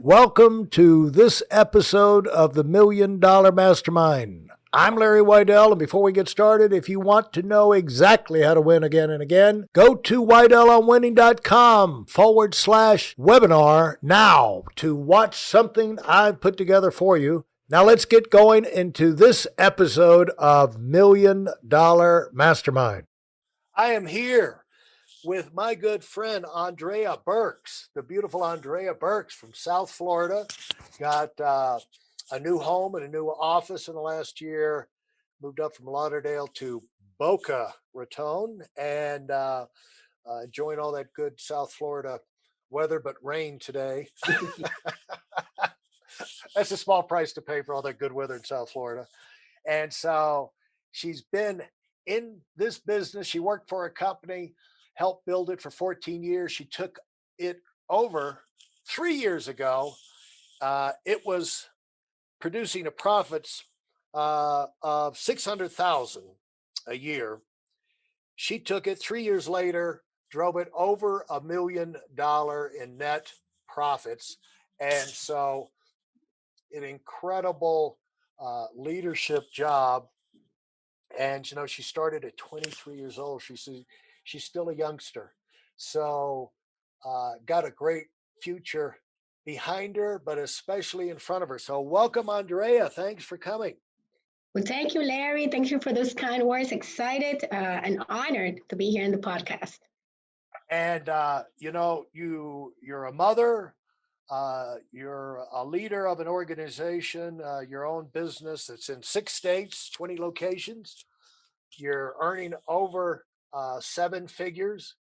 Welcome to this episode of the Million Dollar Mastermind. I'm Larry Weidel, and before we get started, if you want to know exactly how to win again and again, go to weidelonwinning.com/webinar now to watch something I've put together for you. Now let's get going into this episode of Million Dollar Mastermind. I am here with my good friend Andrea Burks, the beautiful Andrea Burks from South Florida. Got a new home and a new office in the last year. Moved up from Lauderdale to Boca Raton and enjoying all that good South Florida weather, but rain today. That's a small price to pay for all that good weather in South Florida. And so she's been in this business. She worked for a company, helped build it for 14 years. She took it over 3 years ago. It was producing a profits of 600,000 a year. She took it 3 years later, drove it over $1 million in net profits. And so an incredible leadership job. And she started at 23 years old. She's still a youngster, so got a great future behind her, but especially in front of her. So welcome, Andrea. Thanks for coming. Well, thank you, Larry. Thank you for those kind words. Excited and honored to be here in the podcast. And you're a mother. You're a leader of an organization, your own business that's in 6 states, 20 locations. You're earning over 7 figures.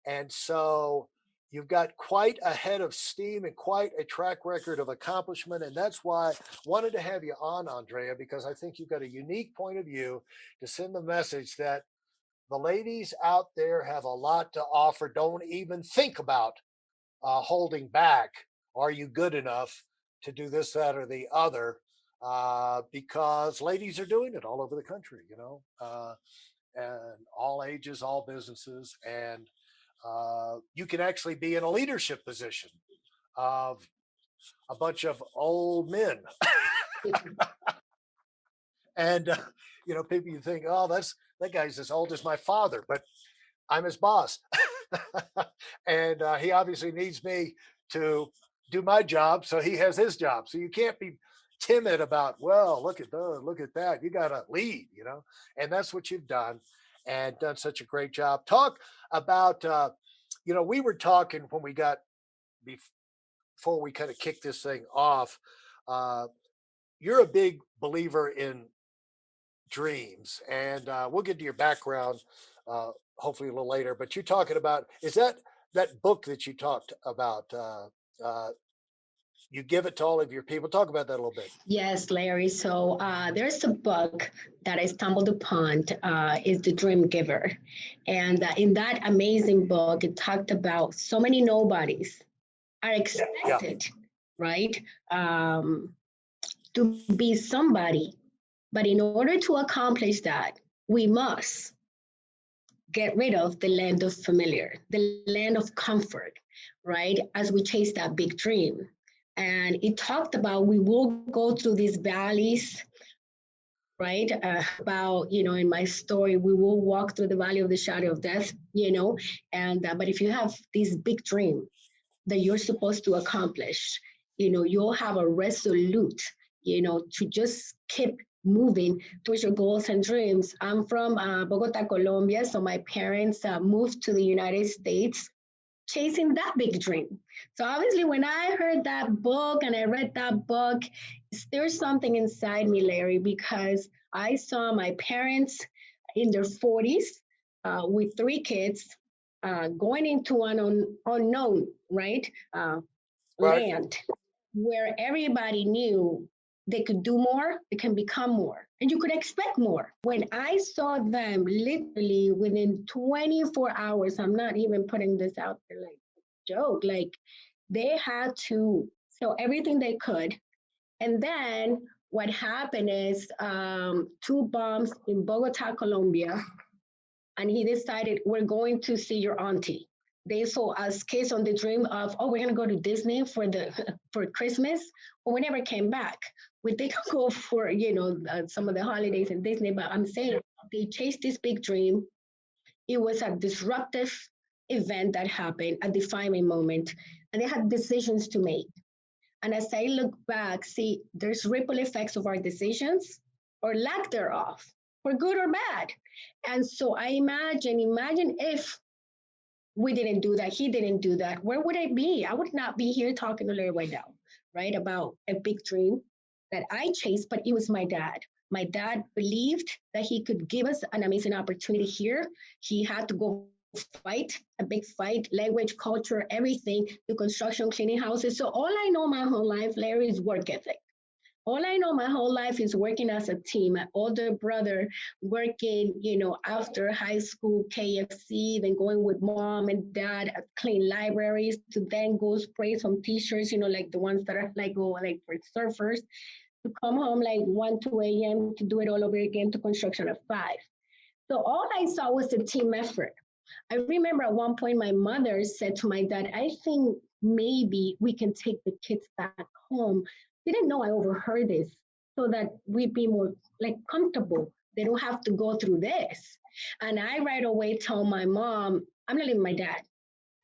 And so you've got quite a head of steam and quite a track record of accomplishment. And that's why I wanted to have you on, Andrea, because I think you've got a unique point of view to send the message that the ladies out there have a lot to offer. Don't even think about holding back. Are you good enough to do this, that, or the other? Because ladies are doing it all over the country, and all ages, all businesses. And you can actually be in a leadership position of a bunch of old men. And, people you think, oh, that guy's as old as my father, but I'm his boss. And he obviously needs me to do my job, so he has his job. So you can't be timid about, well, look at that. You got to lead, and that's what you've done and done such a great job. Talk about, we were talking when we got before we kind of kicked this thing off. You're a big believer in dreams, and we'll get to your background hopefully a little later. But you're talking about, is that book that you talked about? Uh, you give it to all of your people. Talk about that a little bit. Yes, Larry. So there's a book that I stumbled upon, is The Dream Giver. And in that amazing book, it talked about so many nobodies are expected, right, to be somebody. But in order to accomplish that, we must get rid of the land of familiar, the land of comfort, right? As we chase that big dream. And it talked about we will go through these valleys, right? About, in my story, we will walk through the valley of the shadow of death, and but if you have this big dream that you're supposed to accomplish, you'll have a resolute, to just keep moving towards your goals and dreams. I'm from Bogota, Colombia, so my parents moved to the United States chasing that big dream. So obviously, when I heard that book and I read that book, there's something inside me, Larry, because I saw my parents in their 40s with 3 kids going into an unknown, right, land where everybody knew they could do more, they can become more, and you could expect more. When I saw them literally within 24 hours, I'm not even putting this out there like a joke, like they had to sell everything they could. And then what happened is 2 bombs in Bogota, Colombia, and he decided, we're going to see your auntie. they saw us kids on the dream of, oh, we're gonna go to Disney for the for Christmas, but we never came back. We did go for some of the holidays in Disney, but I'm saying they chased this big dream. It was a disruptive event that happened, a defining moment, and they had decisions to make. And as I look back, see, there's ripple effects of our decisions or lack thereof, for good or bad. And so I imagine if we didn't do that, he didn't do that, where would I be? I would not be here talking to Larry right now, right? About a big dream that I chased, but it was my dad. My dad believed that he could give us an amazing opportunity here. He had to go fight a big fight, language, culture, everything, the construction, cleaning houses. So all I know my whole life, Larry, is work ethic. All I know my whole life is working as a team. My older brother working, after high school, KFC, then going with mom and dad at clean libraries to then go spray some t-shirts, like the ones that are like for surfers, to come home like 1, 2 a.m. to do it all over again to construction at 5. So all I saw was a team effort. I remember at one point my mother said to my dad, I think maybe we can take the kids back home. Didn't know I overheard this, so that we'd be more like comfortable. They don't have to go through this. And I right away told my mom, I'm not leaving my dad.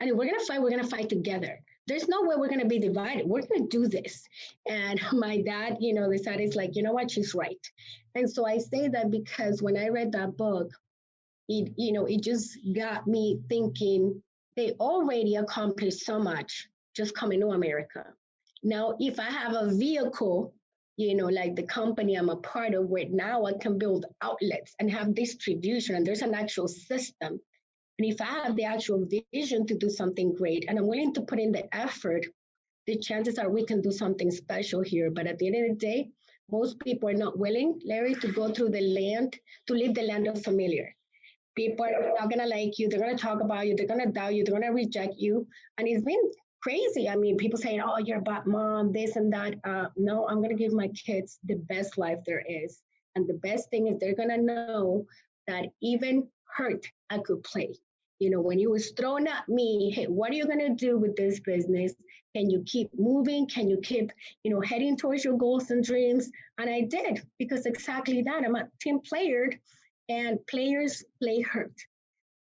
And if we're gonna fight together. There's no way we're gonna be divided. We're gonna do this. And my dad, decided, it's like, you know what, she's right. And so I say that because when I read that book, it just got me thinking they already accomplished so much just coming to America. Now, if I have a vehicle, like the company I'm a part of, where now I can build outlets and have distribution, and there's an actual system. And if I have the actual vision to do something great and I'm willing to put in the effort, the chances are we can do something special here. But at the end of the day, most people are not willing, Larry, to go through the land, to leave the land of familiar. People are not gonna like you. They're gonna talk about you. They're gonna doubt you. They're gonna reject you. And it's been crazy. I mean, people saying, "Oh, you're a bad mom," this and that. No, I'm gonna give my kids the best life there is. And the best thing is they're gonna know that even hurt, I could play. When it was thrown at me, hey, what are you gonna do with this business? Can you keep moving? Can you keep, heading towards your goals and dreams? And I did, because exactly that. I'm a team player, and players play hurt.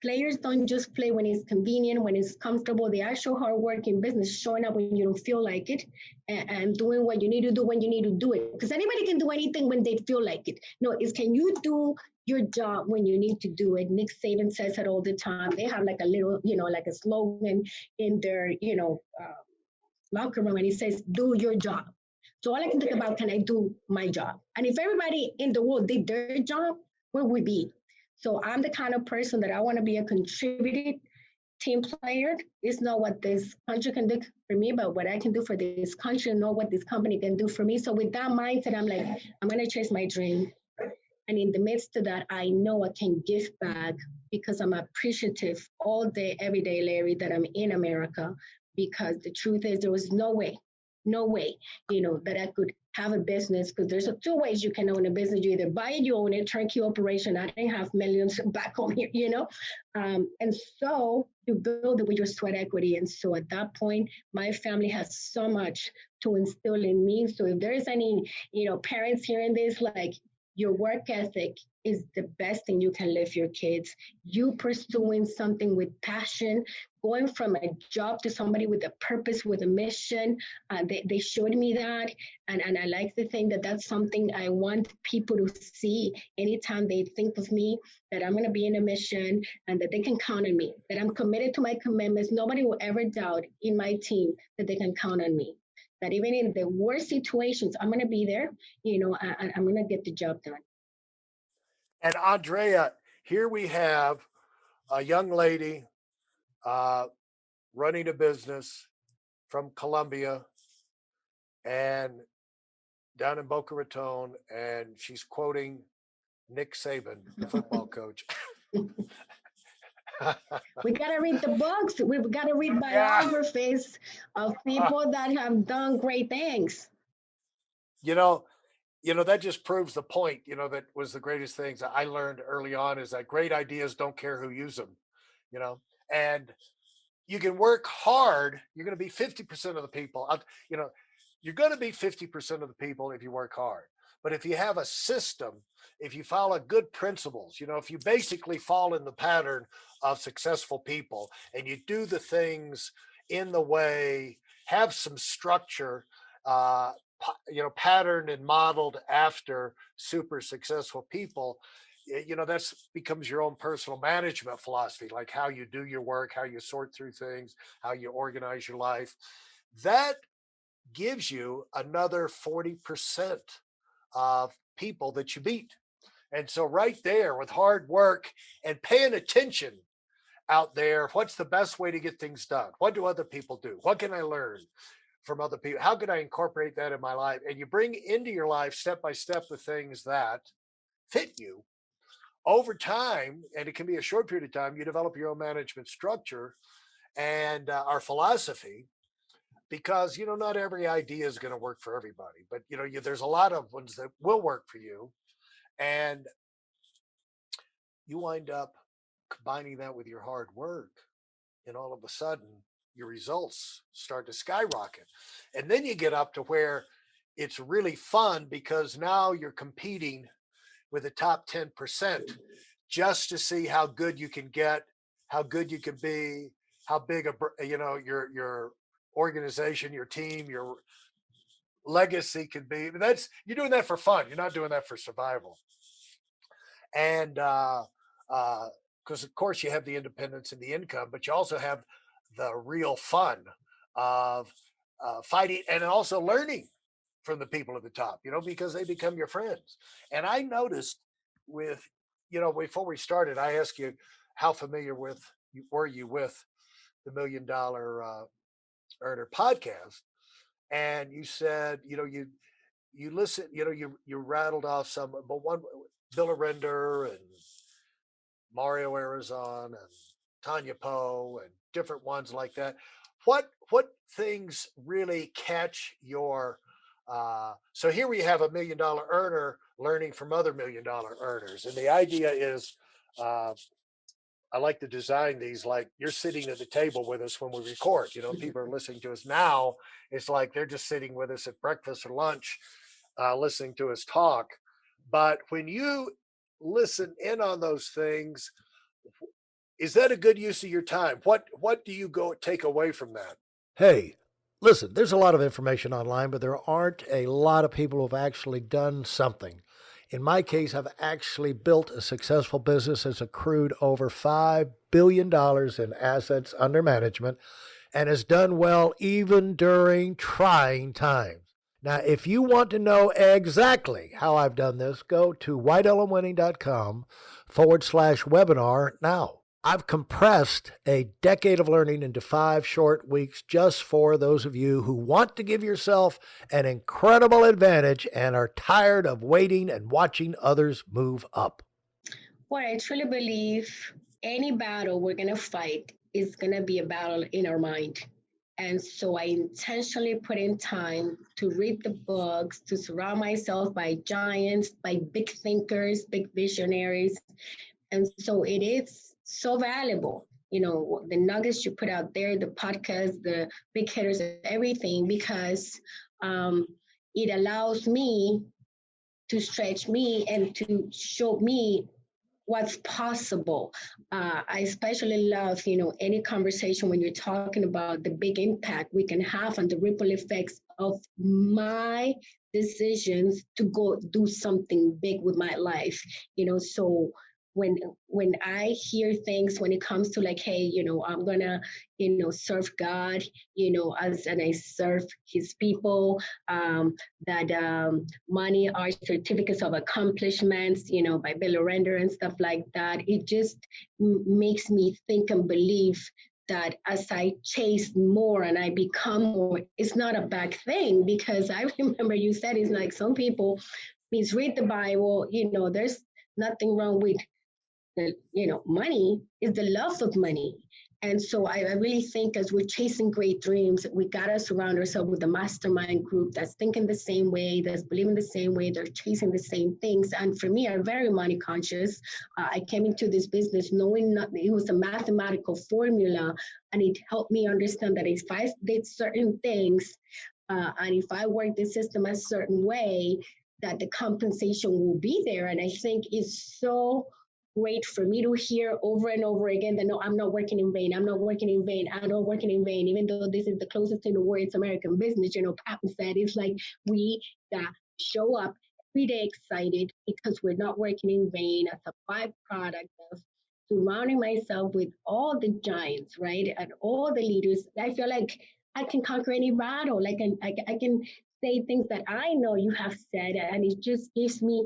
Players don't just play when it's convenient, when it's comfortable. The actual hard work in business, showing up when you don't feel like it, and doing what you need to do when you need to do it. Because anybody can do anything when they feel like it. No, it's, can you do your job when you need to do it? Nick Saban says it all the time. They have like a little, like a slogan in their, locker room, and he says, do your job. So all I can think about, can I do my job? And if everybody in the world did their job, where would we be? So I'm the kind of person that I want to be a contributed team player. It's not what this country can do for me, but what I can do for this country, and not what this company can do for me. So with that mindset, I'm like, I'm going to chase my dream. And in the midst of that, I know I can give back, because I'm appreciative all day, every day, Larry, that I'm in America. Because the truth is, there was no way, that I could have a business, because there's two ways you can own a business. You either buy it, you own it, turnkey operation. I didn't have millions back home here. And so you build it with your sweat equity. And so at that point, my family has so much to instill in me. So if there's any, parents hearing this, like, your work ethic is the best thing you can live your kids. You pursuing something with passion, going from a job to somebody with a purpose, with a mission. They showed me that. And I like to think that that's something I want people to see anytime they think of me, that I'm going to be in a mission, and that they can count on me, that I'm committed to my commitments. Nobody will ever doubt in my team that they can count on me. That even in the worst situations, I'm going to be there, and I'm going to get the job done. And Andrea, here we have a young lady uh, running a business from Colombia and down in Boca Raton, and she's quoting Nick Saban, the football coach. We got to read the books. We've got to read Yeah. biographies of people that have done great things. You know, that just proves the point, that was the greatest things that I learned early on, is that great ideas don't care who use them, you know. And you can work hard. You're going to be 50% of the people. You know, you're going to be 50% of the people if you work hard. But if you have a system, if you follow good principles, if you basically fall in the pattern of successful people and you do the things in the way, have some structure, uh, patterned and modeled after super successful people, that's becomes your own personal management philosophy, like how you do your work, how you sort through things, how you organize your life. That gives you another 40% of people that you beat. And so, right there, with hard work and paying attention out there, what's the best way to get things done? What do other people do? What can I learn from other people? How can I incorporate that in my life? And you bring into your life step by step the things that fit you over time. And it can be a short period of time. You develop your own management structure and our philosophy, because not every idea is going to work for everybody, but there's a lot of ones that will work for you, and you wind up combining that with your hard work, and all of a sudden your results start to skyrocket. And then you get up to where it's really fun, because now you're competing with the top 10% just to see how good you can get, how good you can be, how big your organization, your team, your legacy can be. But that's, you're doing that for fun. You're not doing that for survival. And because of course you have the independence and the income, but you also have the real fun of fighting and also learning from the people at the top, because they become your friends. And I noticed with, before we started, I asked you how familiar were you with the $1 Million Earner podcast, and you said, you listen, you rattled off some, but one, Bill Arender and Mario Arizon and Tanya Poe and different ones like that. What things really catch your so here we have $1 million earner learning from other $1 million earners. And the idea is I like to design these like you're sitting at the table with us when we record. People are listening to us now. It's like they're just sitting with us at breakfast or lunch, listening to us talk. But when you listen in on those things, is that a good use of your time? What do you go take away from that? Hey, listen, there's a lot of information online, but there aren't a lot of people who've actually done something. In my case, I've actually built a successful business that's accrued over $5 billion in assets under management and has done well even during trying times. Now, if you want to know exactly how I've done this, go to whitelmwinning.com/webinar now. I've compressed a decade of learning into 5 short weeks just for those of you who want to give yourself an incredible advantage and are tired of waiting and watching others move up. What I truly believe, any battle we're going to fight is going to be a battle in our mind. And so I intentionally put in time to read the books, to surround myself by giants, by big thinkers, big visionaries. And so it is so valuable, the nuggets you put out there, the podcast, the big hitters, everything, because it allows me to stretch me and to show me what's possible. I especially love, any conversation when you're talking about the big impact we can have on the ripple effects of my decisions to go do something big with my life. So when I hear things when it comes to like, hey, I'm gonna, serve God, as and I serve His people. That money are certificates of accomplishments, by Bill Arender and stuff like that. It just makes me think and believe that as I chase more and I become more, it's not a bad thing, because I remember you said it's like some people please read the Bible, there's nothing wrong with the, money is the love of money. And so I really think as we're chasing great dreams, we got to surround ourselves with a mastermind group that's thinking the same way, that's believing the same way, they're chasing the same things. And for me, I'm very money conscious. I came into this business knowing it was a mathematical formula, and it helped me understand that if I did certain things, and if I work the system a certain way, that the compensation will be there. And I think it's so great for me to hear over and over again that no, I'm not working in vain. I'm not working in vain. I'm not working in vain. Even though this is the closest to the words American business, Patton said, it's like we got show up every day excited because we're not working in vain as a byproduct of surrounding myself with all the giants, right? And all the leaders. I feel like I can conquer any battle. Like I can say things that I know you have said, and it just gives me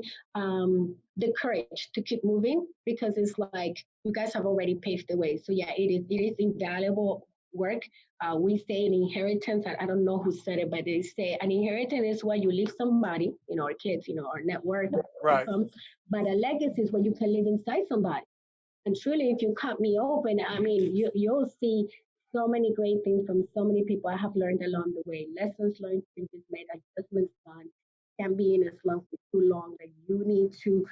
the courage to keep moving because it's like you guys have already paved the way. So yeah, it is invaluable work. We say an inheritance. I don't know who said it, but they say an inheritance is what you leave somebody, our kids, our net worth, Right. income. But a legacy is what you can live inside somebody. And truly, if you cut me open, I mean, you'll see so many great things from so many people I have learned along the way. Lessons learned, changes made, adjustments done. Can't be in a slump for too long. That you need to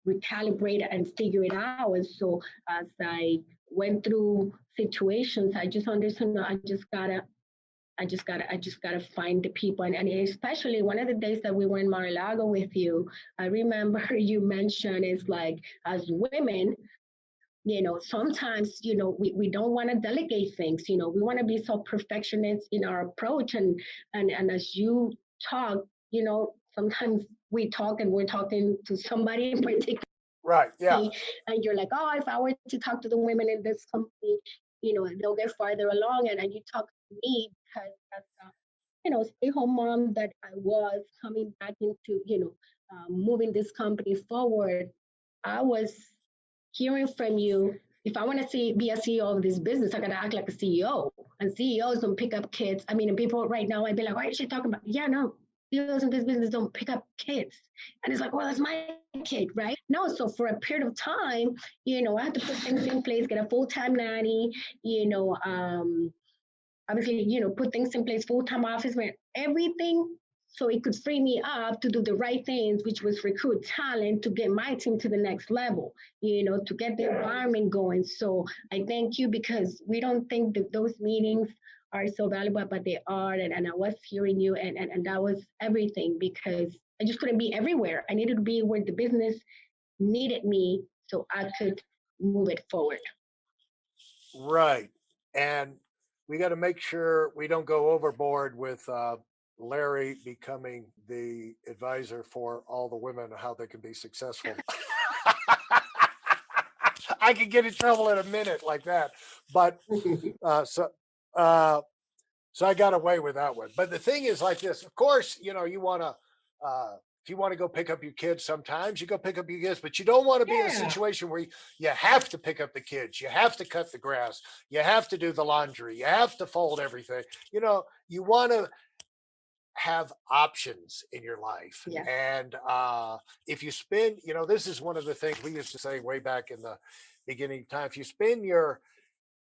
recalibrate and figure it out. And so, as I went through situations, I just understood. I just gotta find the people, and especially one of the days that we were in Mar-a-Lago with you, I remember you mentioned it's like as women, sometimes, we don't want to delegate things. We want to be so perfectionist in our approach. And as you talk, sometimes we talk and we're talking to somebody in particular, Right. Yeah. and you're like, oh, if I were to talk to the women in this company, they'll get farther along. And you talk to me because as a, stay-home mom that I was coming back into, moving this company forward, I was hearing from you. If I want to be a CEO of this business, I got to act like a CEO. And CEOs don't pick up kids. I mean, and people right now, I'd be like, why is she talking about? Yeah, no, CEOs in this business don't pick up kids. And it's like, well, that's my kid, right? No, so for a period of time, I had to put things in place, get a full-time nanny, obviously, put things in place, full-time office, man, everything so it could free me up to do the right things, which was recruit talent to get my team to the next level, to get the environment going. So I thank you because we don't think that those meetings are so valuable, but they are. And I was hearing you, and that was everything because I just couldn't be everywhere. I needed to be where the business needed me so I could move it forward. Right. And we got to make sure we don't go overboard with Larry becoming the advisor for all the women, how they can be successful. I could get in trouble in a minute like that. But uh, so, uh, so I got away with that one. But the thing is like this, of course, you want to, if you want to go pick up your kids, sometimes you go pick up your kids, but you don't want to be in a Yeah. situation where you have to pick up the kids. You have to cut the grass. You have to do the laundry. You have to fold everything. You want to have options in your life. Yes. And if you spend, this is one of the things we used to say way back in the beginning of time. If you spend your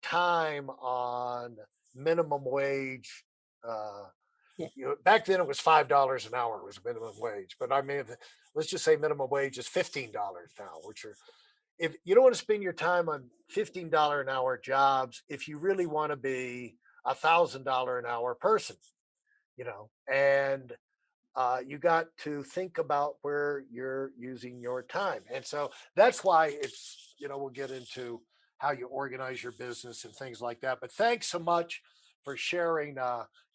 time on minimum wage. Uh, Yeah. Back then it was $5 an hour was minimum wage, but I mean, let's just say minimum wage is $15 now, which are if you don't want to spend your time on $15 an hour jobs, if you really want to be $1,000 an hour person, and you got to think about where you're using your time. And so that's why we'll get into how you organize your business and things like that. But thanks so much for sharing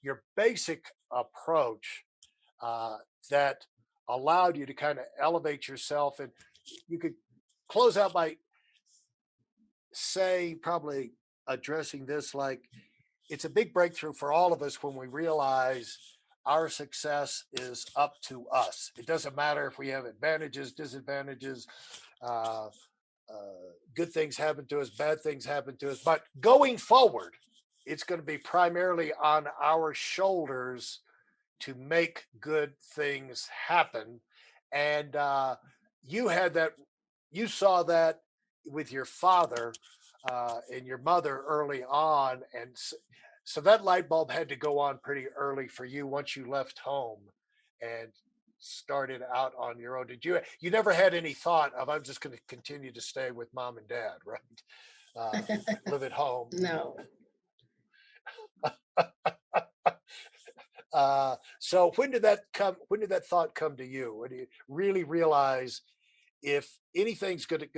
your basic approach uh, that allowed you to kind of elevate yourself. And you could close out by say, probably addressing this like it's a big breakthrough for all of us when we realize our success is up to us. It doesn't matter if we have advantages, disadvantages, uh, good things happen to us, bad things happen to us. But going forward, it's going to be primarily on our shoulders to make good things happen. And you had that, you saw that with your father. and your mother early on, and so that light bulb had to go on pretty early for you once you left home and started out on your own. Did you never had any thought of I'm just going to continue to stay with mom and dad, right? Uh, Live at home. No. So when did that come? When did that thought come to you? When do you really realize if anything's good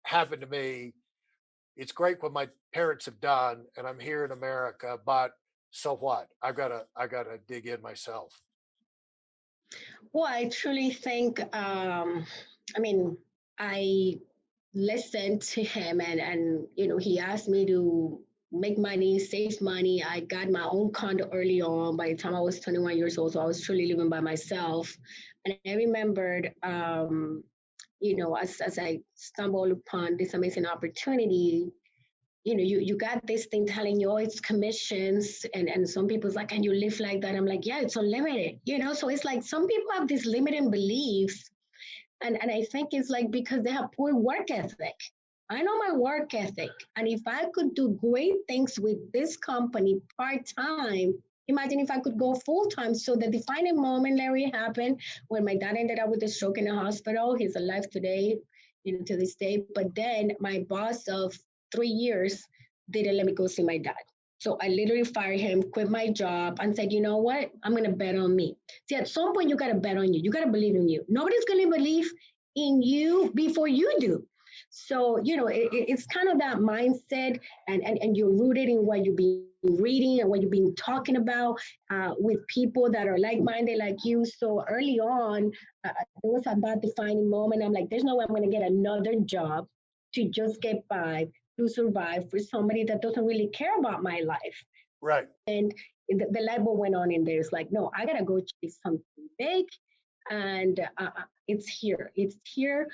happen to me, it's great what my parents have done, and I'm here in America, but so what? I gotta dig in myself. Well, I truly think, I mean, I listened to him and, he asked me to make money, save money. I got my own condo early on by the time I was 21 years old. So I was truly living by myself. And I remembered, as I stumbled upon this amazing opportunity, you got this thing telling you, oh, it's commissions. And some people's like, can you live like that? I'm like, yeah, it's unlimited, So it's like some people have these limiting beliefs. And I think it's like because they have poor work ethic. I know my work ethic. And if I could do great things with this company part-time, imagine if I could go full-time. So the defining moment, Larry, happened when my dad ended up with a stroke in the hospital. He's alive today, to this day. But then my boss of 3 years didn't let me go see my dad. So I literally fired him, quit my job, and said, you know what? I'm going to bet on me. See, at some point, you got to bet on you. You got to believe in you. Nobody's going to believe in you before you do. So, it's kind of that mindset, and you're rooted in what you've been reading and what you've been talking about with people that are like-minded like you. So early on, there was that defining moment. I'm like, there's no way I'm going to get another job to just get by, to survive for somebody that doesn't really care about my life. Right. And the light bulb went on in there. It's like, no, I got to go chase something big. And it's here. It's here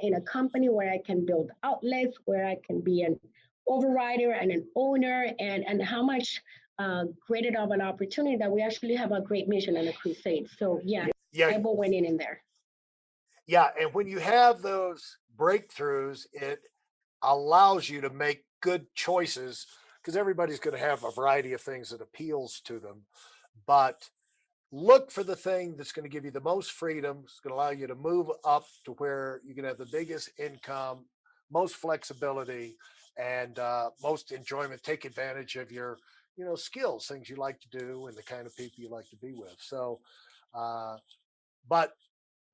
in a company where I can build outlets, where I can be an overrider and an owner, and how much greater of an opportunity that we actually have a great mission and a crusade. So yeah, Yeah. Bible went in there. Yeah. And when you have those breakthroughs, it allows you to make good choices because everybody's going to have a variety of things that appeals to them. But look for the thing that's going to give you the most freedom. It's going to allow you to move up to where you can have the biggest income, most flexibility, and most enjoyment. Take advantage of your, skills, things you like to do, and the kind of people you like to be with. So, but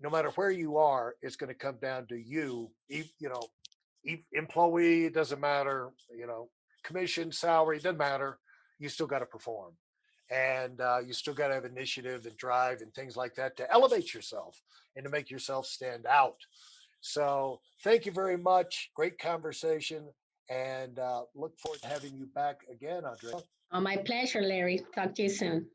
no matter where you are, it's going to come down to you. Employee, it doesn't matter. Commission, salary, it doesn't matter. You still got to perform, and you still got to have initiative and drive and things like that to elevate yourself and to make yourself stand out. So thank you very much. Great conversation, and look forward to having you back again, Andrea. My pleasure, Larry. Talk to you soon.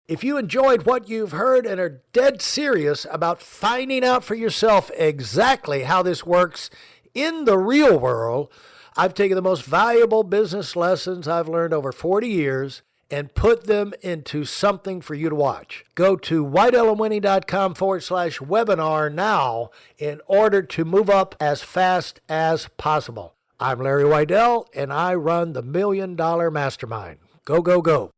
If you enjoyed what you've heard and are dead serious about finding out for yourself exactly how this works in the real world, I've taken the most valuable business lessons I've learned over 40 years and put them into something for you to watch. Go to whiteelementwinning.com/webinar now in order to move up as fast as possible. I'm Larry Weidel, and I run the $1 Million Mastermind. Go, go, go.